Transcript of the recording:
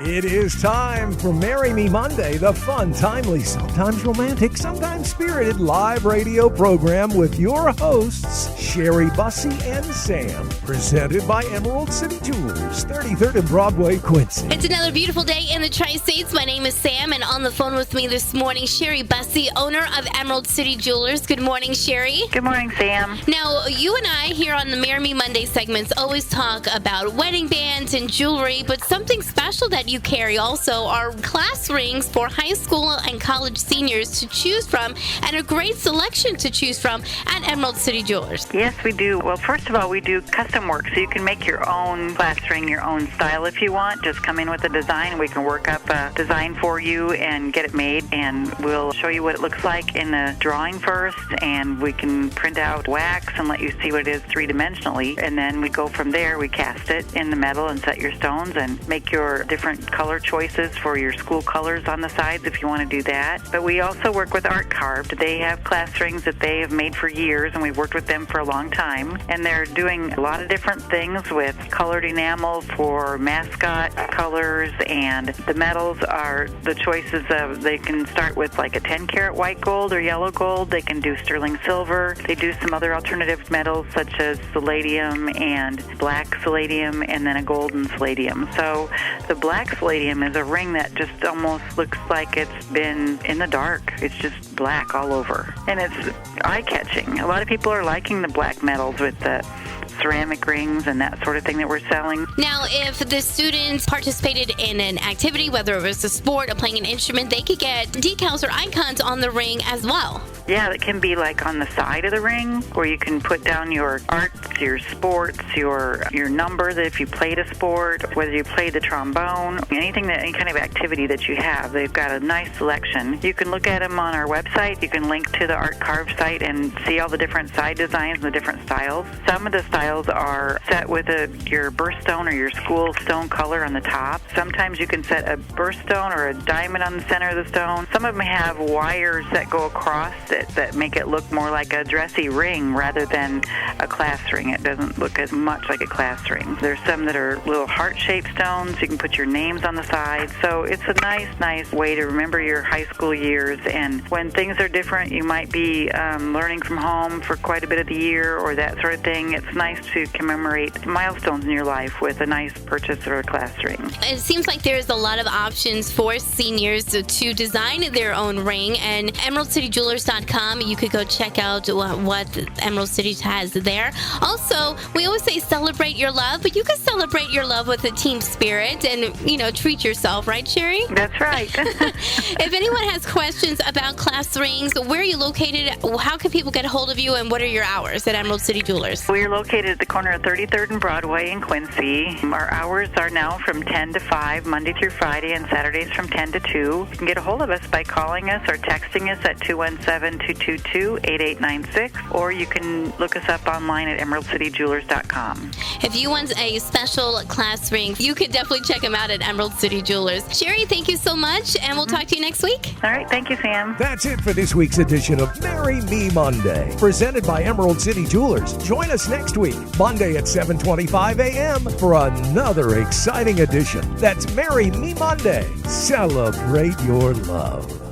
It is time for Marry Me Monday, the fun, timely, sometimes romantic, sometimes spirited live radio program with your hosts, Sherry, Bussy, and Sam. Presented by Emerald City Jewelers, 33rd and Broadway, Quincy. It's another beautiful day in the Tri-States. My name is Sam, and on the phone with me this morning, Sherry Bussy, owner of Emerald City Jewelers. Good morning, Sherry. Good morning, Sam. Now, you and I here on the Marry Me Monday segments always talk about wedding bands and jewelry, but something special that you carry also are class rings for high school and college seniors to choose from, and a great selection to choose from at Emerald City Jewelers. Yes, we do. Well, first of all, we do custom work, so you can make your own class ring, your own style if you want. Just come in with a design. We can work up a design for you and get it made, and we'll show you what it looks like in the drawing first, and we can print out wax and let you see what it is three-dimensionally, and then we go from there. We cast it in the metal and set your stones and make your different color choices for your school colors on the sides if you want to do that. But we also work with Art Carved. They have class rings that they have made for years, and we've worked with them for a long time. And they're doing a lot of different things with colored enamel for mascot colors, and the metals are the choices of, they can start with like a 10-karat white gold or yellow gold. They can do sterling silver. They do some other alternative metals such as palladium and black palladium, and then a golden palladium. So the black palladium is a ring that just almost looks like it's been in the dark. It's just black all over, and it's eye-catching. A lot of people are liking the black metals with the ceramic rings and that sort of thing that we're selling. Now, if the students participated in an activity, whether it was a sport or playing an instrument, they could get decals or icons on the ring as well. Yeah, it can be like on the side of the ring, where you can put down your arts, your sports, your number, that if you played a sport, whether you played the trombone, any kind of activity that you have. They've got a nice selection. You can look at them on our website. You can link to the Art Carved site and see all the different side designs and the different styles. Some of the styles are set with your birthstone or your school stone color on the top. Sometimes you can set a birthstone or a diamond on the center of the stone. Some of them have wires that go across it that make it look more like a dressy ring rather than a class ring. It doesn't look as much like a class ring. There's some that are little heart-shaped stones. You can put your names on the side. So it's a nice way to remember your high school years. And when things are different, you might be learning from home for quite a bit of the year or that sort of thing. It's nice to commemorate milestones in your life with a nice purchase or a class ring. It seems like there's a lot of options for seniors to design their own ring, and emeraldcityjewelers.com, you could go check out what Emerald City has there. Also, we always say celebrate your love, but you can celebrate your love with a team spirit and, treat yourself, right, Sherry? That's right. If anyone has questions about class rings, where are you located? How can people get a hold of you, and what are your hours at Emerald City Jewelers? We're located at the corner of 33rd and Broadway in Quincy. Our hours are now from 10 to 5, Monday through Friday, and Saturdays from 10 to 2. You can get a hold of us by calling us or texting us at 217-222-8896, or you can look us up online at emeraldcityjewelers.com. If you want a special class ring, you can definitely check them out at Emerald City Jewelers. Sherry, thank you so much, and we'll talk to you next week. All right, thank you, Sam. That's it for this week's edition of Marry Me Monday, presented by Emerald City Jewelers. Join us next week, Monday at 7:25 a.m. for another exciting edition. That's Marry Me Monday. Celebrate your love.